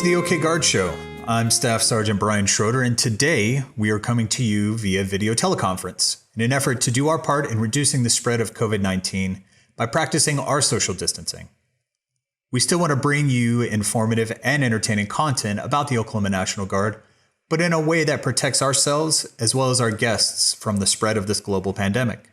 to the OK Guard Show. I'm Staff Sergeant Brian Schroeder, and today we are coming to you via video teleconference in an effort to do our part in reducing the spread of COVID-19 by practicing our social distancing. We still want to bring you informative and entertaining content about the Oklahoma National Guard, but in a way that protects ourselves as well as our guests from the spread of this global pandemic.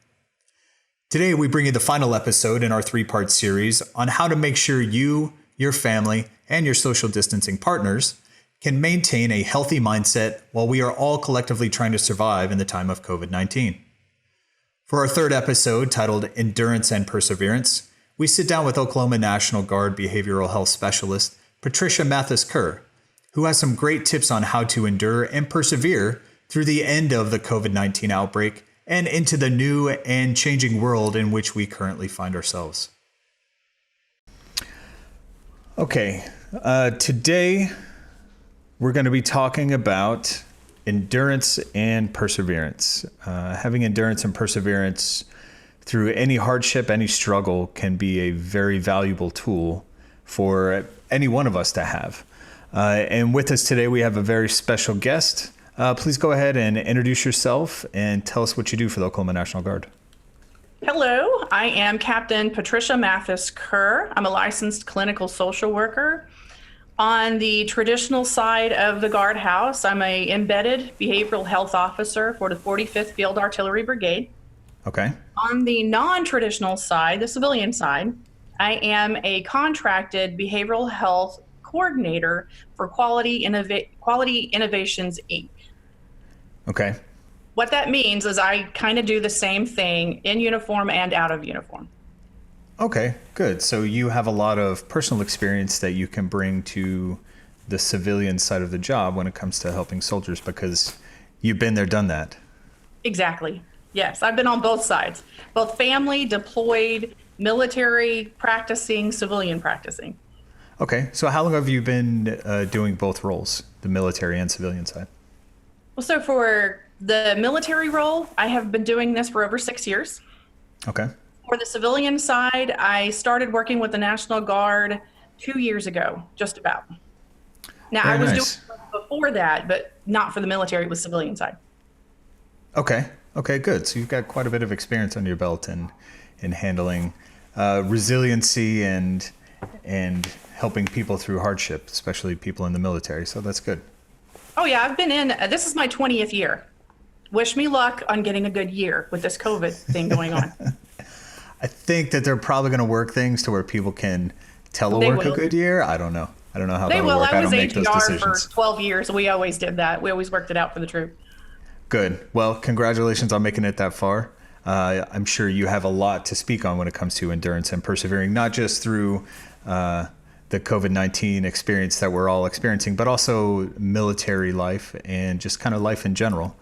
Today, we bring you the final episode in our three-part series on how to make sure you, your family, and your social distancing partners can maintain a healthy mindset while we are all collectively trying to survive in the time of COVID-19. For our third episode, titled Endurance and Perseverance, we sit down with Oklahoma National Guard behavioral health specialist Patricia Mathes-Kerr, who has some great tips on how to endure and persevere through the end of the COVID-19 outbreak and into the new and changing world in which we currently find ourselves. Okay, today we're going to be talking about endurance and perseverance. Having endurance and perseverance through any hardship, any struggle can be a very valuable tool for any one of us to have. And with us today, we have a very special guest. Please go ahead and introduce yourself and tell us what you do for the Oklahoma National Guard. Hello, I am Captain Patricia Mathes-Kerr. I'm a licensed clinical social worker. On the traditional side of the guardhouse, I'm an embedded behavioral health officer for the 45th Field Artillery Brigade. Okay. On the non-traditional side, the civilian side, I am a contracted behavioral health coordinator for Quality Innovations, Inc. Okay. What that means is I kind of do the same thing in uniform and out of uniform. Okay, good. So you have a lot of personal experience that you can bring to the civilian side of the job when it comes to helping soldiers because you've been there, done that. Exactly. Yes, I've been on both sides, both family, deployed, military practicing, civilian practicing. Okay, so how long have you been doing both roles, the military and civilian side? Well, so for the military role, I have been doing this for over 6 years. Okay. For the civilian side, I started working with the National Guard 2 years ago, just about. Now, Very I was nice. doing it before that, but not for the military, it was civilian side. Okay. Okay, good. So you've got quite a bit of experience under your belt in handling resiliency and helping people through hardship, especially people in the military. So that's good. Oh yeah, I've been in, this is my 20th year. Wish me luck on getting a good year with this COVID thing going on. I think that they're probably going to work things to where people can telework a good year. I don't know. I don't know how they that'll will. work. I I was don't make those ATR decisions. for 12 years. We always did that. We always worked it out for the troop. Good. Well, congratulations on making it that far. I'm sure you have a lot to speak on when it comes to endurance and persevering, not just through the COVID-19 experience that we're all experiencing, but also military life and just kind of life in general.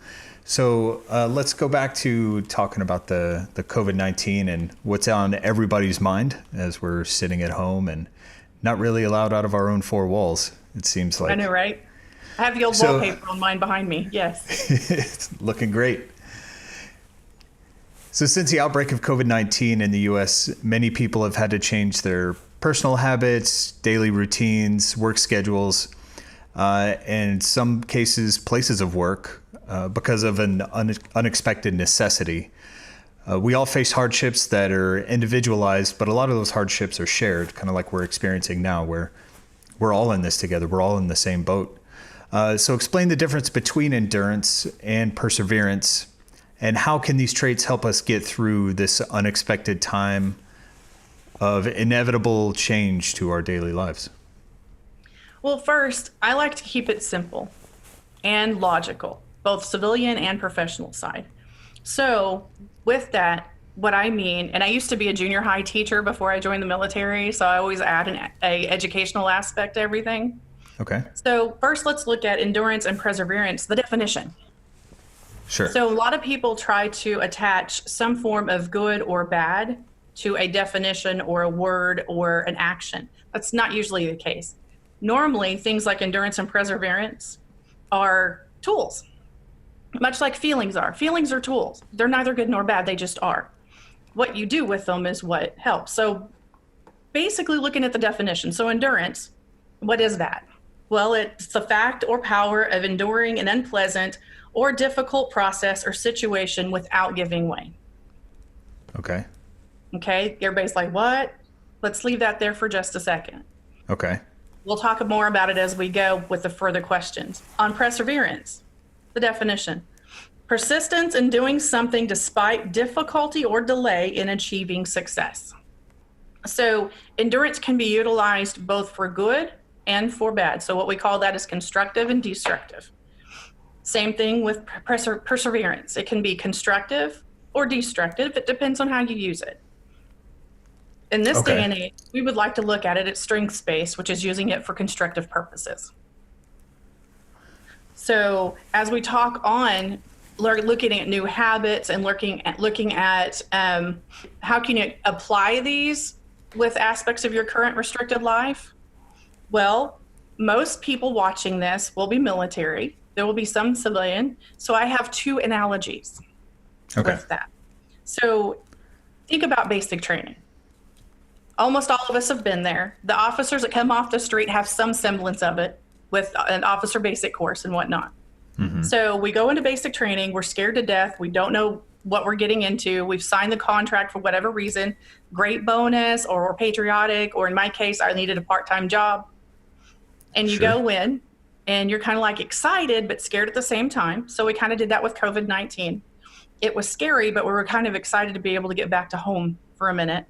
So let's go back to talking about the COVID-19 and what's on everybody's mind as we're sitting at home and not really allowed out of our own four walls, it seems like. I know, right? I have the old wallpaper on mine behind me. Yes. It's looking great. So since the outbreak of COVID-19 in the U.S., many people have had to change their personal habits, daily routines, work schedules, and in some cases, places of work because of an unexpected necessity. We all face hardships that are individualized, but a lot of those hardships are shared, kind of like we're experiencing now, where we're all in this together. We're all in the same boat. So explain the difference between endurance and perseverance, and how can these traits help us get through this unexpected time of inevitable change to our daily lives? Well, first, I like to keep it simple and logical, both civilian and professional side. So with that, what I mean, and I used to be a junior high teacher before I joined the military, so I always add an educational aspect to everything. Okay. So first, let's look at endurance and perseverance, the definition. Sure. So a lot of people try to attach some form of good or bad to a definition or a word or an action. That's not usually the case. Normally, things like endurance and perseverance are tools, much like feelings are. Feelings are tools. They're neither good nor bad, they just are. What you do with them is what helps. So basically looking at the definition. So endurance, what is that? Well, it's the fact or power of enduring an unpleasant or difficult process or situation without giving way. Okay. Okay, everybody's like, what? Let's leave that there for just a second. Okay. We'll talk more about it as we go with the further questions. On perseverance, the definition: persistence in doing something despite difficulty or delay in achieving success. So endurance can be utilized both for good and for bad. So what we call that is constructive and destructive. Same thing with perseverance. It can be constructive or destructive. It depends on how you use it. In this day and age, we would like to look at it at strengths-based, which is using it for constructive purposes. So as we talk on looking at new habits and looking at how can you apply these with aspects of your current restricted life? Well, most people watching this will be military. There will be some civilian. So I have two analogies with that. So think about basic training. Almost all of us have been there. The officers that come off the street have some semblance of it with an officer basic course and whatnot. Mm-hmm. So we go into basic training. We're scared to death. We don't know what we're getting into. We've signed the contract for whatever reason, great bonus, or we're patriotic, or in my case, I needed a part-time job. And you go in and you're kind of like excited, but scared at the same time. So we kind of did that with COVID-19. It was scary, but we were kind of excited to be able to get back to home for a minute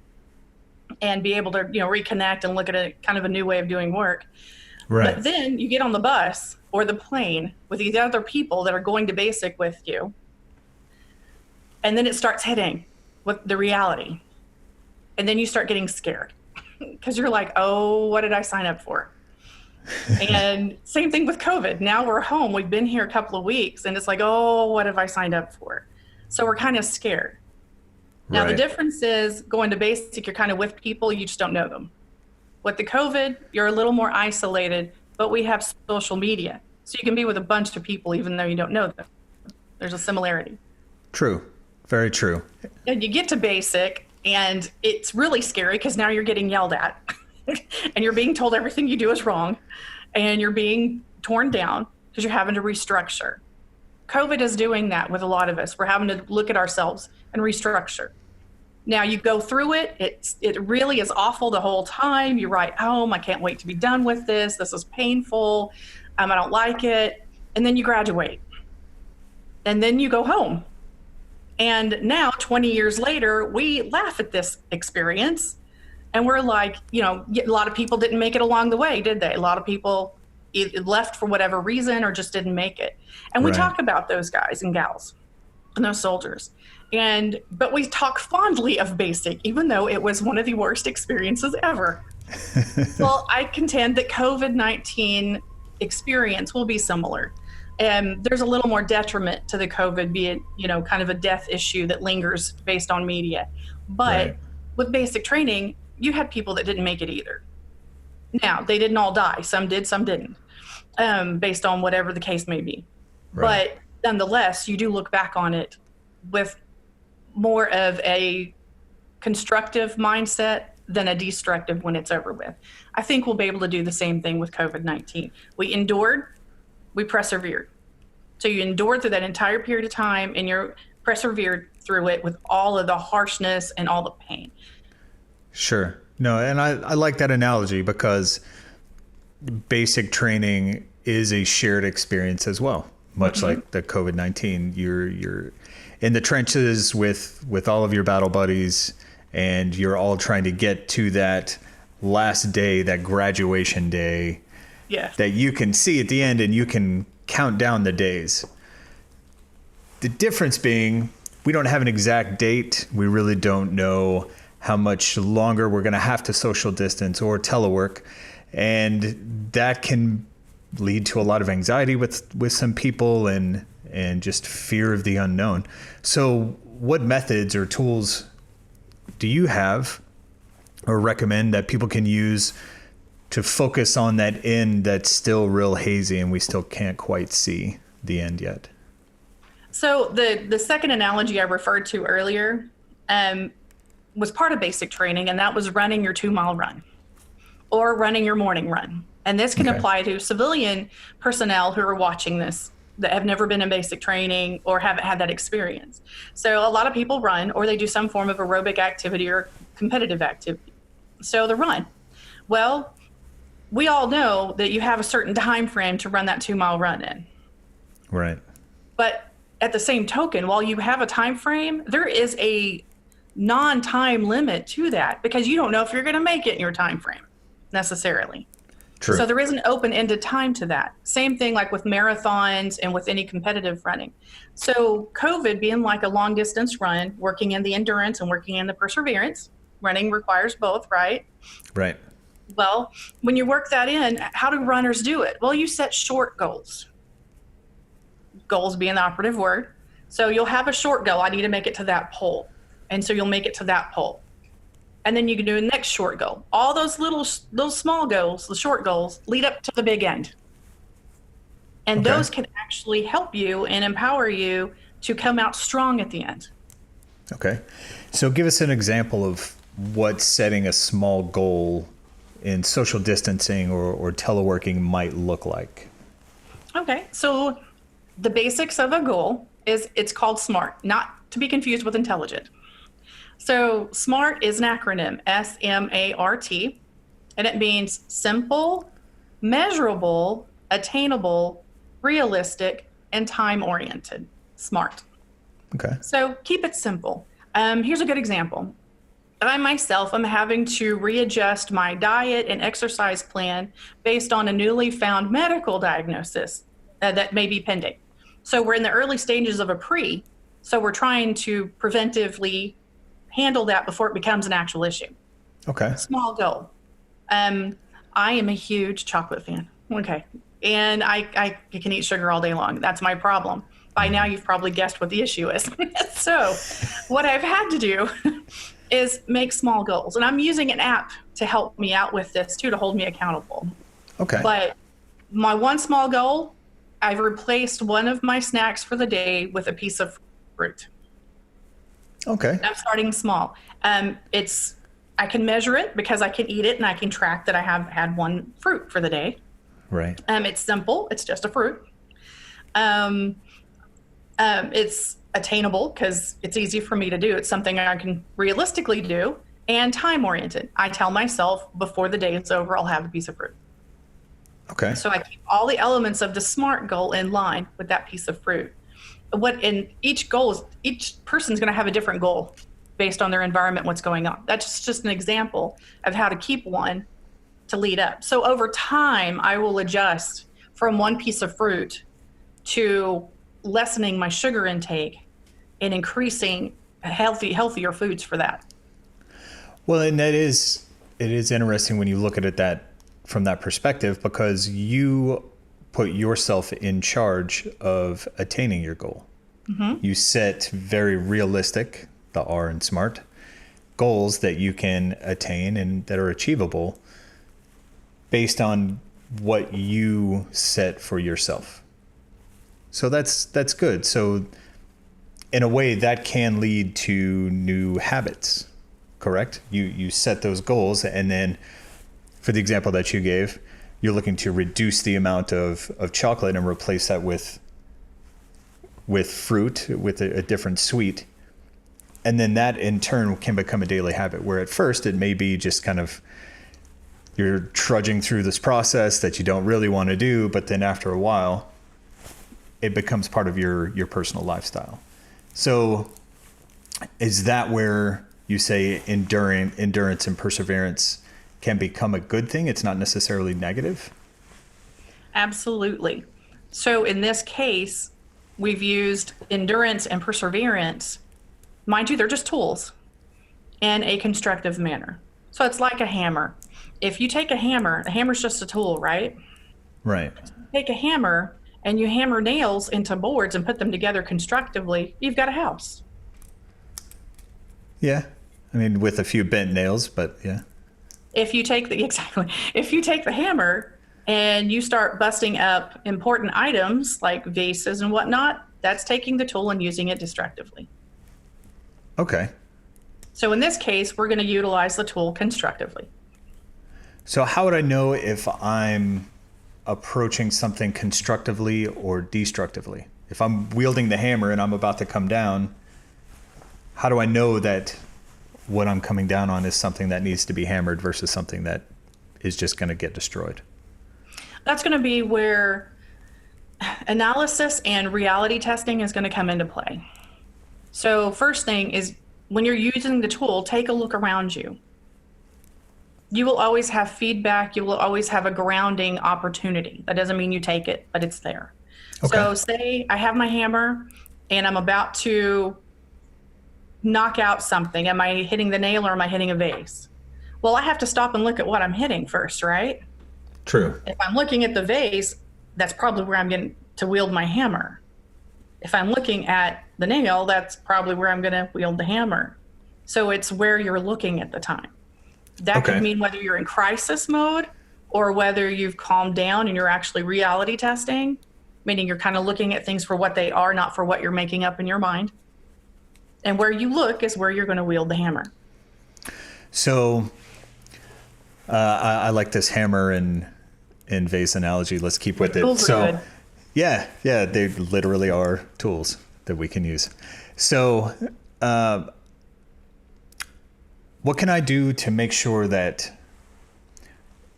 and be able to, reconnect and look at a kind of a new way of doing work. Right. But then you get on the bus or the plane with these other people that are going to basic with you. And then it starts hitting with the reality. And then you start getting scared because you're like, oh, what did I sign up for? And same thing with COVID. Now we're home. We've been here a couple of weeks and it's like, oh, what have I signed up for? So we're kind of scared. Now, the difference is going to basic, you're kind of with people, you just don't know them. With the COVID, you're a little more isolated, but we have social media. So you can be with a bunch of people even though you don't know them. There's a similarity. True. Very true. And you get to basic and it's really scary because now you're getting yelled at and you're being told everything you do is wrong and you're being torn down because you're having to restructure. COVID is doing that with a lot of us. We're having to look at ourselves and restructure. Now you go through it. It really is awful the whole time. You write home, I can't wait to be done with this. This is painful. I don't like it. And then you graduate. And then you go home. And now 20 years later, we laugh at this experience. And we're like, a lot of people didn't make it along the way, did they? A lot of people left for whatever reason or just didn't make it. And we talk about those guys and gals and those soldiers. But we talk fondly of basic, even though it was one of the worst experiences ever. Well, I contend that COVID-19 experience will be similar. And there's a little more detriment to the COVID, be it, kind of a death issue that lingers based on media. But with basic training, you had people that didn't make it either. Now, they didn't all die. Some did, some didn't, based on whatever the case may be. Right. But nonetheless, you do look back on it with more of a constructive mindset than a destructive when it's over with. I think we'll be able to do the same thing with COVID-19. We endured, we persevered. So you endured through that entire period of time and you're persevered through it with all of the harshness and all the pain. Sure. No, and I like that analogy because basic training is a shared experience as well. Much like the COVID-19, you're in the trenches with all of your battle buddies, and you're all trying to get to that last day, that graduation day, that you can see at the end, and you can count down the days. The difference being, we don't have an exact date. We really don't know how much longer we're going to have to social distance or telework, and that can lead to a lot of anxiety with some people and just fear of the unknown. So what methods or tools do you have or recommend that people can use to focus on that end that's still real hazy and we still can't quite see the end yet? So the second analogy I referred to earlier was part of basic training, and that was running your 2-mile run or running your morning run. And this can Okay. apply to civilian personnel who are watching this that have never been in basic training or haven't had that experience. So a lot of people run, or they do some form of aerobic activity or competitive activity. So the run. Well, we all know that you have a certain time frame to run that 2-mile run in. Right. But at the same token, while you have a time frame, there is a non-time limit to that because you don't know if you're going to make it in your time frame necessarily. True. So there is an open-ended time to that. Same thing like with marathons and with any competitive running. So COVID being like a long distance run, working in the endurance and working in the perseverance, running requires both, right? Right. Well, when you work that in, how do runners do it? Well, you set short goals. Goals being the operative word. So you'll have a short goal. I need to make it to that pole. And so you'll make it to that pole. And then you can do a next short goal. All those small goals, the short goals, lead up to the big end. And Okay. those can actually help you and empower you to come out strong at the end. Okay. So give us an example of what setting a small goal in social distancing or teleworking might look like. Okay, so the basics of a goal is it's called SMART, not to be confused with intelligent. So SMART is an acronym, SMART, and it means simple, measurable, attainable, realistic, and time-oriented. SMART. Okay. So keep it simple. Here's a good example. I myself am having to readjust my diet and exercise plan based on a newly found medical diagnosis that may be pending. So we're in the early stages of a pre, so we're trying to preventively handle that before it becomes an actual issue. Okay. Small goal. I am a huge chocolate fan. Okay. And I can eat sugar all day long. That's my problem. By now, you've probably guessed what the issue is. So what I've had to do is make small goals. And I'm using an app to help me out with this too, to hold me accountable. Okay. But my one small goal, I've replaced one of my snacks for the day with a piece of fruit. Okay. I'm starting small. I can measure it because I can eat it and I can track that I have had one fruit for the day. Right. It's simple. It's just a fruit. It's attainable because it's easy for me to do. It's something I can realistically do, and time oriented. I tell myself before the day is over, I'll have a piece of fruit. Okay. So I keep all the elements of the SMART goal in line with that piece of fruit. Each person's going to have a different goal based on their environment, what's going on. That's just an example of how to keep one to lead up. So over time, I will adjust from one piece of fruit to lessening my sugar intake and increasing healthier foods for that. Well, and it is interesting when you look at it from that perspective, because you put yourself in charge of attaining your goal. Mm-hmm. You set very realistic, the R in SMART, goals that you can attain and that are achievable based on what you set for yourself. So that's good. So in a way that can lead to new habits, correct? You set those goals, and then for the example that you gave, you're looking to reduce the amount of chocolate and replace that with fruit, with a different sweet. And then that in turn can become a daily habit, where at first it may be just kind of you're trudging through this process that you don't really want to do, but then after a while, it becomes part of your personal lifestyle. So is that where you say endurance and perseverance can become a good thing? It's not necessarily negative? Absolutely. So in this case, we've used endurance and perseverance. Mind you, they're just tools in a constructive manner. So it's like a hammer. If you take a hammer's just a tool, right? Right. Take a hammer and you hammer nails into boards and put them together constructively, you've got a house. Yeah. I mean, with a few bent nails, but yeah. If you take the hammer and you start busting up important items like vases and whatnot, that's taking the tool and using it destructively. Okay. So in this case, we're going to utilize the tool constructively. So how would I know if I'm approaching something constructively or destructively? If I'm wielding the hammer and I'm about to come down, how do I know that what I'm coming down on is something that needs to be hammered versus something that is just going to get destroyed? That's going to be where analysis and reality testing is going to come into play. So first thing is, when you're using the tool, take a look around you. You will always have feedback. You will always have a grounding opportunity. That doesn't mean you take it, but it's there. Okay. So say I have my hammer and I'm about to knock out something. Am I hitting the nail or am I hitting a vase? Well, I have to stop and look at what I'm hitting first, right? True. If I'm looking at the vase, that's probably where I'm going to wield my hammer. If I'm looking at the nail, that's probably where I'm going to wield the hammer. So it's where you're looking at the time. That Okay. could mean whether you're in crisis mode or whether you've calmed down and you're actually reality testing, meaning you're kind of looking at things for what they are, not for what you're making up in your mind. And where you look is where you're going to wield the hammer. So I like this hammer and vase analogy. Let's keep with it. Tools are So good. yeah, they literally are tools that we can use. So what can I do to make sure that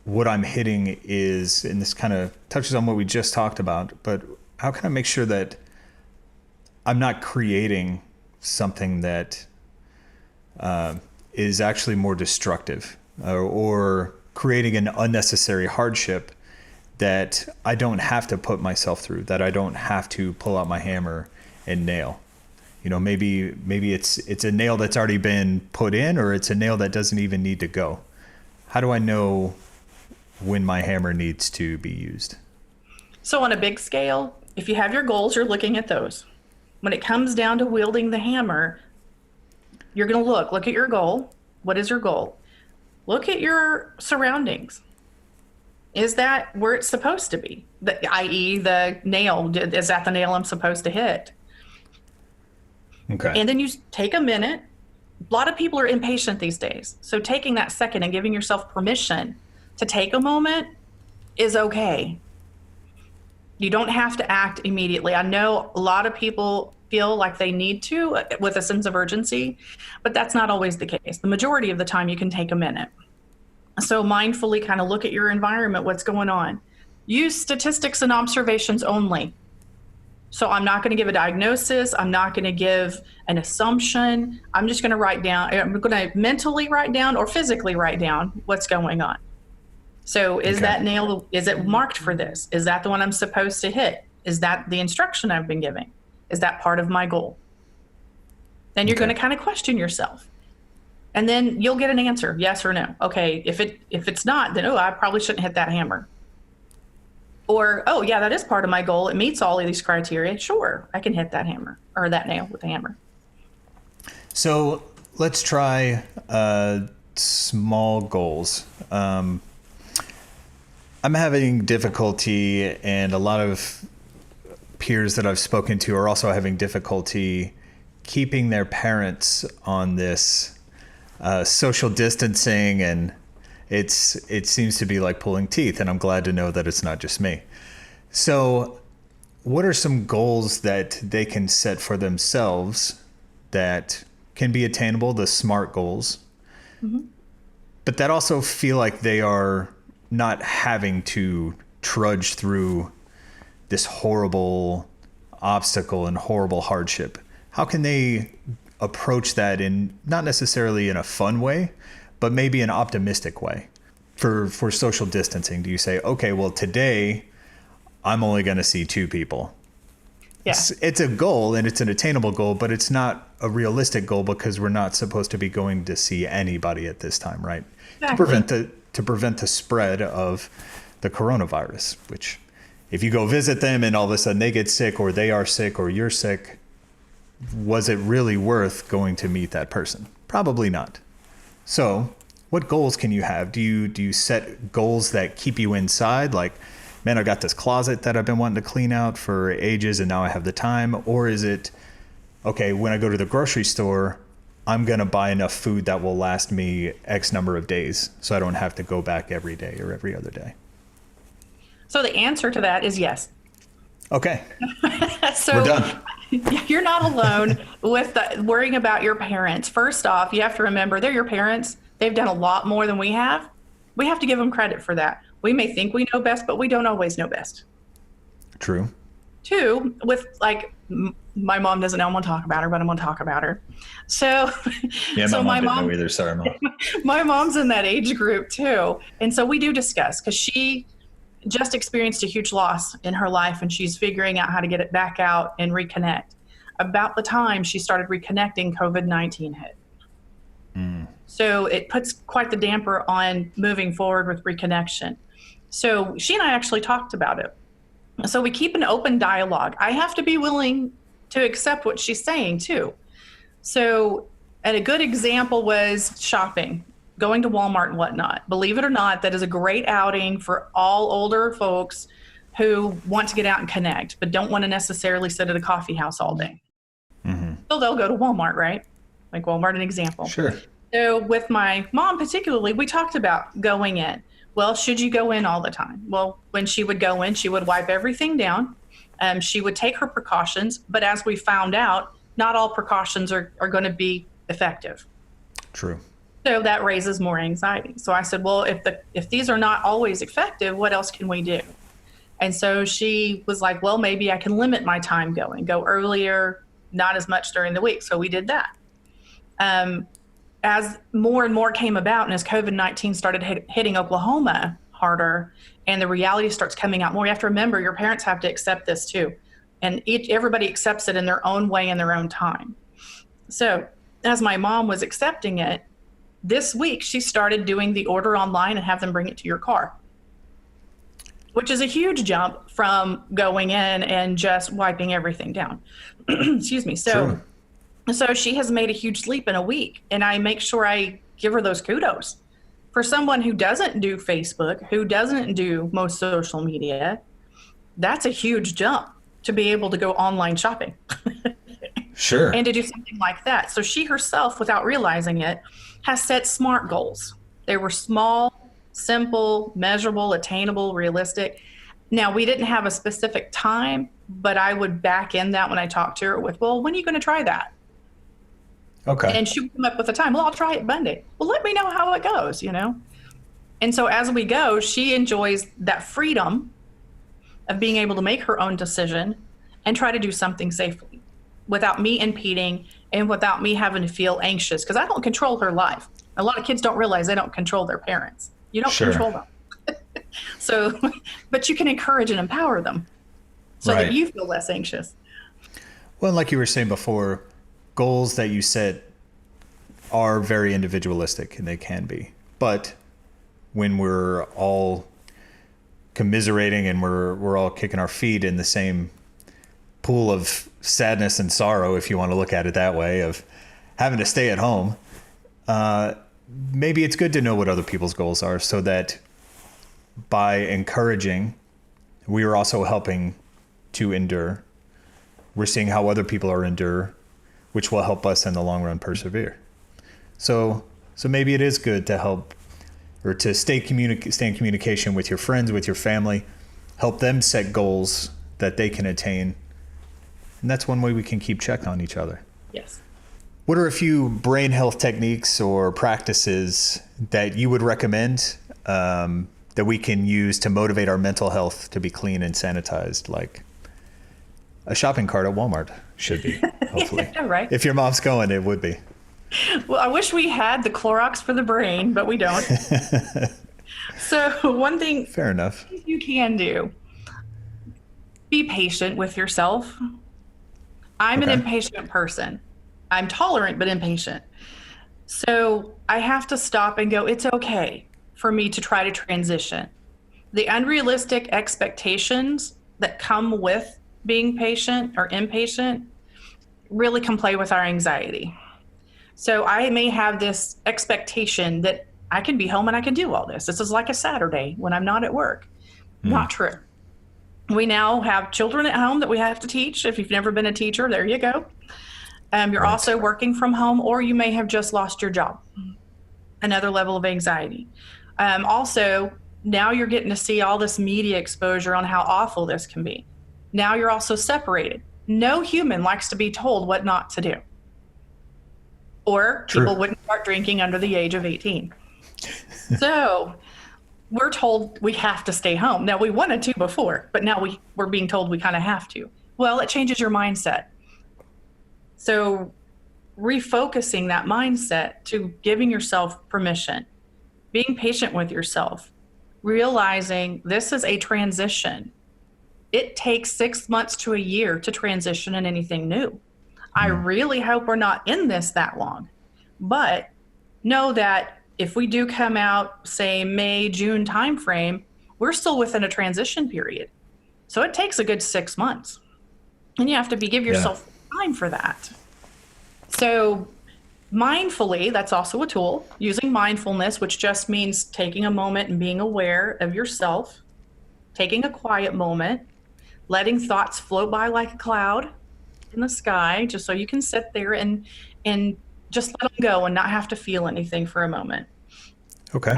what I'm hitting is, and this kind of touches on what we just talked about, but how can I make sure that I'm not creating something that is actually more destructive or creating an unnecessary hardship that I don't have to put myself through, that I don't have to pull out my hammer and nail? You know, maybe it's a nail that's already been put in, or it's a nail that doesn't even need to go. How do I know when my hammer needs to be used? So on a big scale, if you have your goals, you're looking at those. When it comes down to wielding the hammer, you're going to look at your goal. What is your goal? Look at your surroundings. Is that where it's supposed to be? I.e. the nail, is that the nail I'm supposed to hit? Okay. And then you take a minute. A lot of people are impatient these days. So taking that second and giving yourself permission to take a moment is okay. You don't have to act immediately. I know a lot of people feel like they need to with a sense of urgency, but that's not always the case. The majority of the time you can take a minute. So mindfully kind of look at your environment, what's going on. Use statistics and observations only. So I'm not going to give a diagnosis. I'm not going to give an assumption. I'm just going to write down, I'm going to mentally write down or physically write down what's going on. So is that nail, is it marked for this? Is that the one I'm supposed to hit? Is that the instruction I've been giving? Is that part of my goal? Then you're going to kind of question yourself. And then you'll get an answer, yes or no. Okay, if it's not, then, I probably shouldn't hit that hammer. Or, yeah, that is part of my goal. It meets all of these criteria. Sure, I can hit that hammer or that nail with a hammer. So let's try small goals. I'm having difficulty, and a lot of peers that I've spoken to are also having difficulty keeping their parents on this social distancing, and it seems to be like pulling teeth, and I'm glad to know that it's not just me. So what are some goals that they can set for themselves that can be attainable, the SMART goals, but that also feel like they are not having to trudge through this horrible obstacle and horrible hardship? How can they approach that in not necessarily in a fun way, but maybe an optimistic way for social distancing? Do you say, okay, well, today I'm only going to see 2 people? Yeah. It's a goal and it's an attainable goal, but it's not a realistic goal because we're not supposed to be going to see anybody at this time, right? Exactly. To prevent the spread of the coronavirus, which if you go visit them and all of a sudden they get sick or they are sick or you're sick, was it really worth going to meet that person? Probably not. So what goals can you have? Do you set goals that keep you inside? Like, man, I got this closet that I've been wanting to clean out for ages and now I have the time. Or is it, okay, when I go to the grocery store, I'm going to buy enough food that will last me X number of days so I don't have to go back every day or every other day? So the answer to that is yes. Okay. So We're done. You're not alone with worrying about your parents. First off, you have to remember they're your parents. They've done a lot more than we have. We have to give them credit for that. We may think we know best, but we don't always know best. True. Two, with like, my mom doesn't know I'm going to talk about her, but I'm going to talk about her. So, Yeah, so my mom didn't know either. Sorry, Mom. My mom's in that age group too. And so we do discuss, because she just experienced a huge loss in her life and she's figuring out how to get it back out and reconnect. About the time she started reconnecting, COVID-19 hit. So it puts quite the damper on moving forward with reconnection. So she and I actually talked about it. So we keep an open dialogue. I have to be willing to accept what she's saying too. So, and a good example was shopping, going to Walmart and whatnot. Believe it or not, that is a great outing for all older folks who want to get out and connect, but don't want to necessarily sit at a coffee house all day. So they'll go to Walmart, right? Like Walmart, an example. Sure. So with my mom particularly, we talked about going in. Well, should you go in all the time? Well, when she would go in, she would wipe everything down. She would take her precautions, but as we found out, not all precautions are going to be effective. True. So that raises more anxiety. So I said, well, if these are not always effective, what else can we do? And so she was like, well, maybe I can limit my time going, go earlier, not as much during the week. So we did that. As more and more came about, and as COVID-19 started hitting Oklahoma harder, and the reality starts coming out more, you have to remember your parents have to accept this too. And everybody accepts it in their own way, in their own time. So as my mom was accepting it, this week she started doing the order online and have them bring it to your car, which is a huge jump from going in and just wiping everything down. Excuse me. So she has made a huge leap in a week, and I make sure I give her those kudos. For someone who doesn't do Facebook, who doesn't do most social media, that's a huge jump to be able to go online shopping. Sure. And to do something like that. So she herself, without realizing it, has set SMART goals. They were small, simple, measurable, attainable, realistic. Now, we didn't have a specific time, but I would back in that when I talked to her with, well, when are you going to try that? Okay. And she would come up with a time. Well, I'll try it Monday. Well, let me know how it goes, you know? And so as we go, she enjoys that freedom of being able to make her own decision and try to do something safely without me impeding and without me having to feel anxious, because I don't control her life. A lot of kids don't realize they don't control their parents. You don't control them. So, but you can encourage and empower them so that you feel less anxious. Well, like you were saying before, goals that you set are very individualistic, and they can be. But when we're all commiserating and we're all kicking our feet in the same pool of sadness and sorrow, if you want to look at it that way, of having to stay at home, maybe it's good to know what other people's goals are, so that by encouraging, we are also helping to endure. We're seeing how other people are endure, which will help us in the long run persevere. So maybe it is good to help, or to stay in communication with your friends, with your family, help them set goals that they can attain. And that's one way we can keep check on each other. Yes. What are a few brain health techniques or practices that you would recommend that we can use to motivate our mental health to be clean and sanitized, like a shopping cart at Walmart should be, hopefully? Yeah, right. If your mom's going, it would be. Well, I wish we had the Clorox for the brain, but we don't. So one thing Fair enough. you can do, be patient with yourself. I'm an impatient person. I'm tolerant, but impatient. So I have to stop and go, it's okay for me to try to transition. The unrealistic expectations that come with being patient or impatient really can play with our anxiety. So I may have this expectation that I can be home and I can do all this. This is like a Saturday when I'm not at work. Not true. We now have children at home that we have to teach. If you've never been a teacher, there you go. You're Right. also working from home, or you may have just lost your job. Another level of anxiety. Also, now you're getting to see all this media exposure on how awful this can be. Now you're also separated. No human likes to be told what not to do. Or people True. wouldn't start drinking under the age of 18. So we're told we have to stay home. Now, we wanted to before, but now we're being told we kind of have to. Well, it changes your mindset. So refocusing that mindset to giving yourself permission, being patient with yourself, realizing this is a transition. It takes 6 months to a year to transition in anything new. I really hope we're not in this that long, but know that if we do come out, say May, June timeframe, we're still within a transition period. So it takes a good 6 months, and you have to give yourself time for that. So mindfully, that's also a tool, using mindfulness, which just means taking a moment and being aware of yourself, taking a quiet moment, letting thoughts float by like a cloud in the sky, just so you can sit there and just let them go and not have to feel anything for a moment. Okay.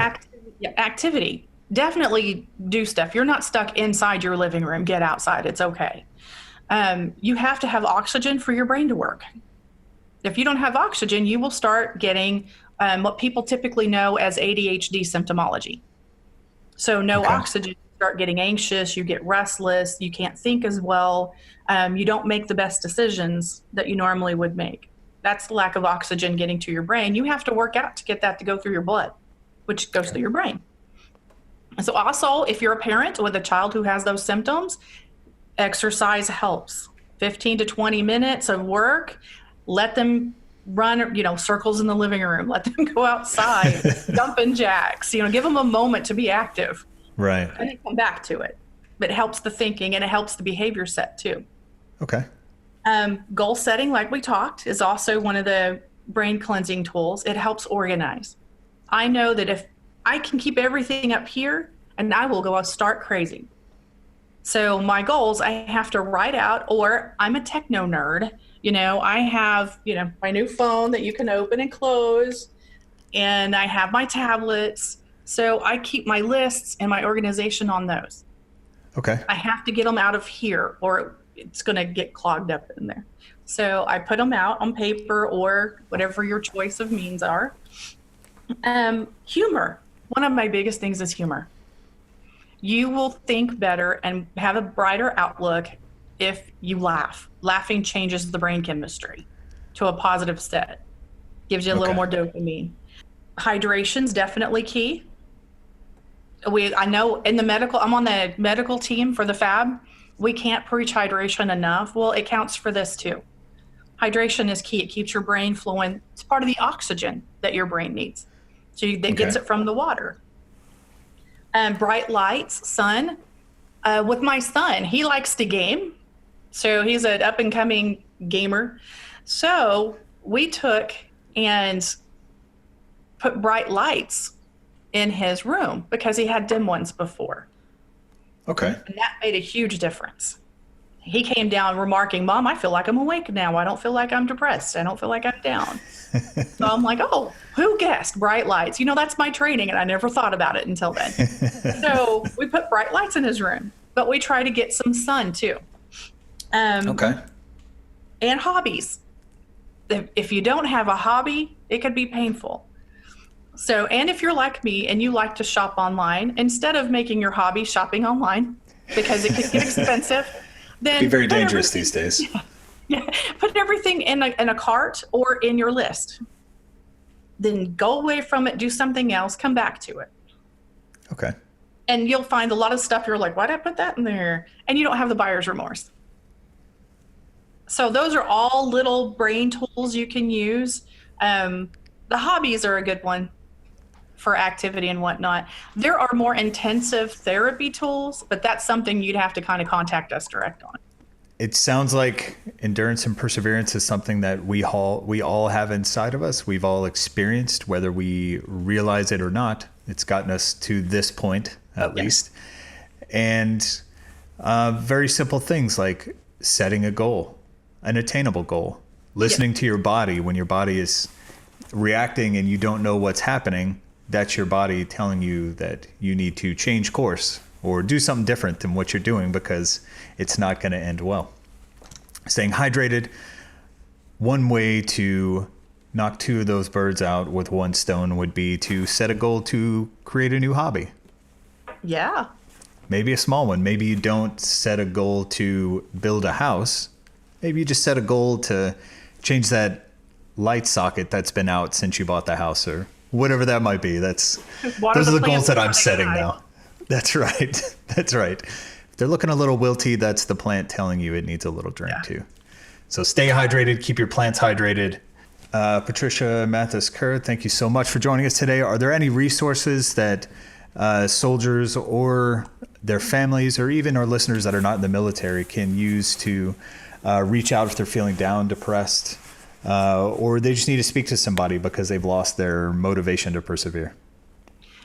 Activity. Definitely do stuff. You're not stuck inside your living room. Get outside. It's okay. You have to have oxygen for your brain to work. If you don't have oxygen, you will start getting what people typically know as ADHD symptomology. So no oxygen, you start getting anxious, you get restless, you can't think as well, you don't make the best decisions that you normally would make. That's the lack of oxygen getting to your brain. You have to work out to get that to go through your blood, which goes through your brain. And so also, if you're a parent with a child who has those symptoms, exercise helps. 15 to 20 minutes of work. Let them run, circles in the living room. Let them go outside, jumping jacks. Give them a moment to be active. Right. And then come back to it. But it helps the thinking and it helps the behavior set too. Okay. Goal setting, like we talked, is also one of the brain cleansing tools. It helps organize. I know that if I can keep everything up here, and I will go start crazy. So my goals, I have to write out, or I'm a techno nerd. I have, my new phone that you can open and close, and I have my tablets. So I keep my lists and my organization on those. Okay. I have to get them out of here or it's going to get clogged up in there. So I put them out on paper or whatever your choice of means are. Humor. One of my biggest things is humor. You will think better and have a brighter outlook if you laugh. Laughing changes the brain chemistry to a positive state. Gives you a little more dopamine. Hydration's definitely key. I know in the I'm on the medical team for the FAB. We can't preach hydration enough. Well, it counts for this too. Hydration is key. It keeps your brain flowing. It's part of the oxygen that your brain needs. So that gets it from the water. Bright lights, sun. With my son, he likes to game. So he's an up and coming gamer. So we took and put bright lights in his room because he had dim ones before. Okay. And that made a huge difference. He came down remarking, "Mom, I feel like I'm awake now. I don't feel like I'm depressed. I don't feel like I'm down." So I'm like, oh, who guessed bright lights? That's my training, and I never thought about it until then. So we put bright lights in his room, but we try to get some sun too. And hobbies. If you don't have a hobby, it could be painful. So, and if you're like me and you like to shop online, instead of making your hobby shopping online, because it can get expensive, then be very dangerous these days. Yeah, put everything in a cart or in your list. Then go away from it, do something else, come back to it. Okay. And you'll find a lot of stuff you're like, why did I put that in there? And you don't have the buyer's remorse. So those are all little brain tools you can use. The hobbies are a good one for activity and whatnot. There are more intensive therapy tools, but that's something you'd have to kind of contact us direct on. It sounds like endurance and perseverance is something that we all have inside of us. We've all experienced, whether we realize it or not. It's gotten us to this point, at least. And very simple things like setting a goal, an attainable goal. Listening to your body when your body is reacting and you don't know what's happening, that's your body telling you that you need to change course or do something different than what you're doing because it's not going to end well. Staying hydrated, one way to knock two of those birds out with one stone would be to set a goal to create a new hobby. Yeah. Maybe a small one. Maybe you don't set a goal to build a house. Maybe you just set a goal to change that light socket that's been out since you bought the house or whatever that might be. Those are the goals that I'm setting now. That's right. That's right. If they're looking a little wilty, that's the plant telling you it needs a little drink too. So stay hydrated, keep your plants hydrated. Patricia Mathes-Kerr, thank you so much for joining us today. Are there any resources that soldiers or their families or even our listeners that are not in the military can use to reach out if they're feeling down, depressed, or they just need to speak to somebody because they've lost their motivation to persevere?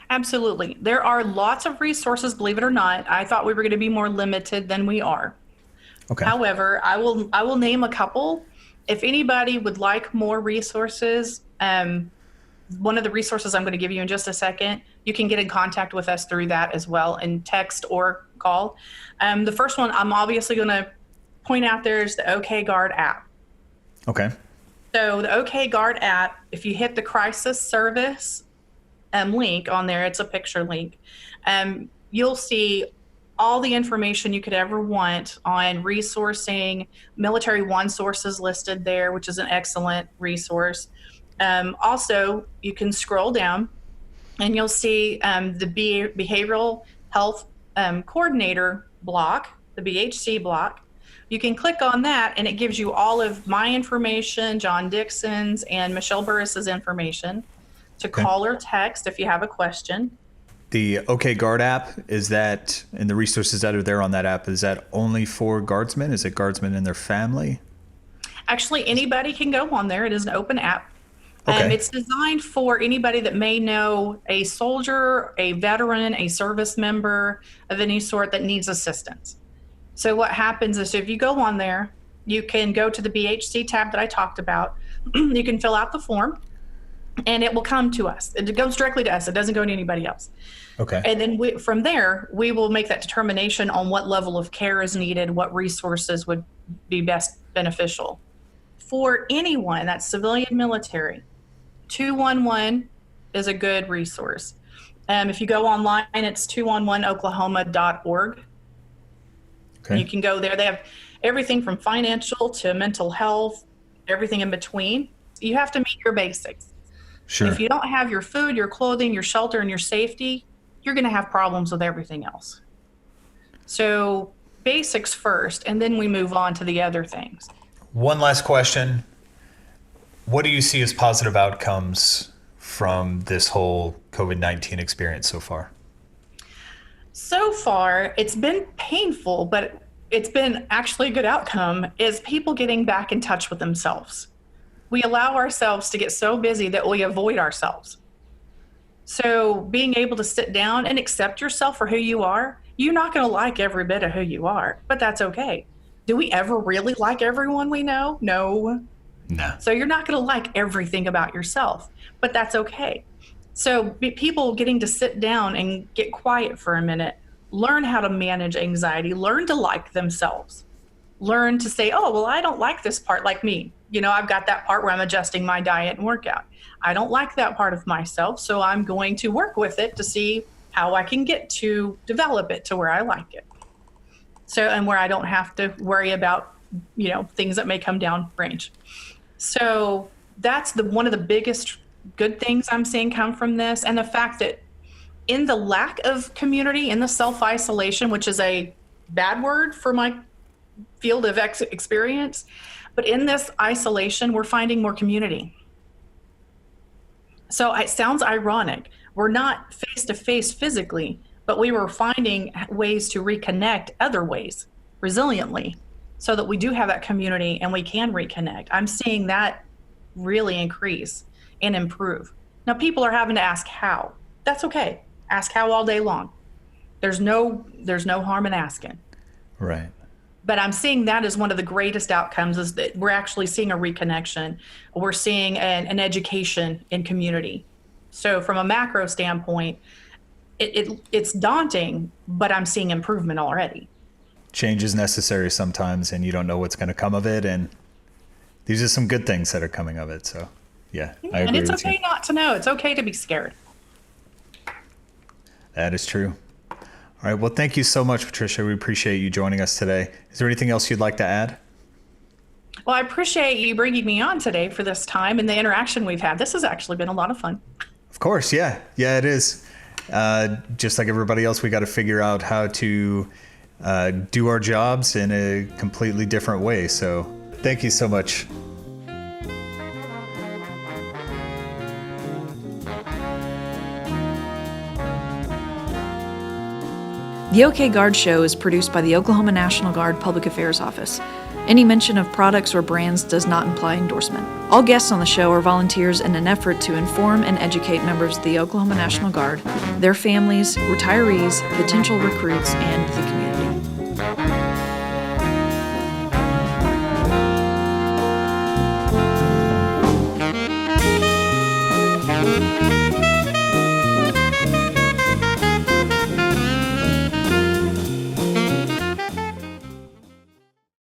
Absolutely. There are lots of resources, believe it or not. I thought we were going to be more limited than we are. Okay. However, I will name a couple. If anybody would like more resources, one of the resources I'm going to give you in just a second, you can get in contact with us through that as well, and text or call. The first one I'm obviously going to point out there is the OK Guard app. Okay. So the OK Guard app, if you hit the crisis service link on there, it's a picture link, you'll see all the information you could ever want on resourcing. Military One sources listed there, which is an excellent resource. Also, you can scroll down and you'll see the Behavioral Health Coordinator block, the BHC block. You can click on that and it gives you all of my information, John Dixon's, and Michelle Burris's information to call or text if you have a question. The OK Guard app, is that, and the resources that are there on that app, is that only for guardsmen? Is it guardsmen and their family? Actually, anybody can go on there. It is an open app. Okay. It's designed for anybody that may know a soldier, a veteran, a service member of any sort that needs assistance. So what happens is if you go on there, you can go to the BHC tab that I talked about. You can fill out the form and it will come to us. It goes directly to us. It doesn't go to anybody else. Okay. And then from there, we will make that determination on what level of care is needed, what resources would be best beneficial. For anyone that's civilian military, 211 is a good resource. If you go online, it's 211oklahoma.org. Okay. You can go there. They have everything from financial to mental health, everything in between. You have to meet your basics. Sure. If you don't have your food, your clothing, your shelter, and your safety, you're going to have problems with everything else. So basics first, and then we move on to the other things. One last question. What do you see as positive outcomes from this whole COVID-19 experience so far? So far, it's been painful, but it's been actually a good outcome, is people getting back in touch with themselves. We allow ourselves to get so busy that we avoid ourselves. So being able to sit down and accept yourself for who you are, you're not going to like every bit of who you are, but that's okay. Do we ever really like everyone we know? No. So you're not going to like everything about yourself, but that's okay. So people getting to sit down and get quiet for a minute, learn how to manage anxiety, learn to like themselves, learn to say, oh, well, I don't like this part, like me. You know, I've got that part where I'm adjusting my diet and workout. I don't like that part of myself, so I'm going to work with it to see how I can get to develop it to where I like it. So, and where I don't have to worry about, you know, things that may come down range. So that's one of the biggest good things I'm seeing come from this. And the fact that in the lack of community, in the self-isolation, which is a bad word for my field of experience, but in this isolation, we're finding more community. So it sounds ironic. We're not face-to-face physically, but we were finding ways to reconnect other ways, resiliently, so that we do have that community and we can reconnect. I'm seeing that really increase and improve. Now, people are having to ask how. That's okay. Ask how all day long. There's no harm in asking. Right. But I'm seeing that as one of the greatest outcomes is that we're actually seeing a reconnection. We're seeing an education in community. So from a macro standpoint, it's daunting, but I'm seeing improvement already. Change is necessary sometimes, and you don't know what's going to come of it. And these are some good things that are coming of it. So, yeah, I agree And it's with okay you. not to know. It's okay to be scared. That is true. All right. Well, thank you so much, Patricia. We appreciate you joining us today. Is there anything else you'd like to add? Well, I appreciate you bringing me on today for this time and the interaction we've had. This has actually been a lot of fun. Of course. Yeah. Yeah, it is. Just like everybody else, we got to figure out how to do our jobs in a completely different way. So thank you so much. The OK Guard Show is produced by the Oklahoma National Guard Public Affairs Office. Any mention of products or brands does not imply endorsement. All guests on the show are volunteers in an effort to inform and educate members of the Oklahoma National Guard, their families, retirees, potential recruits, and the community.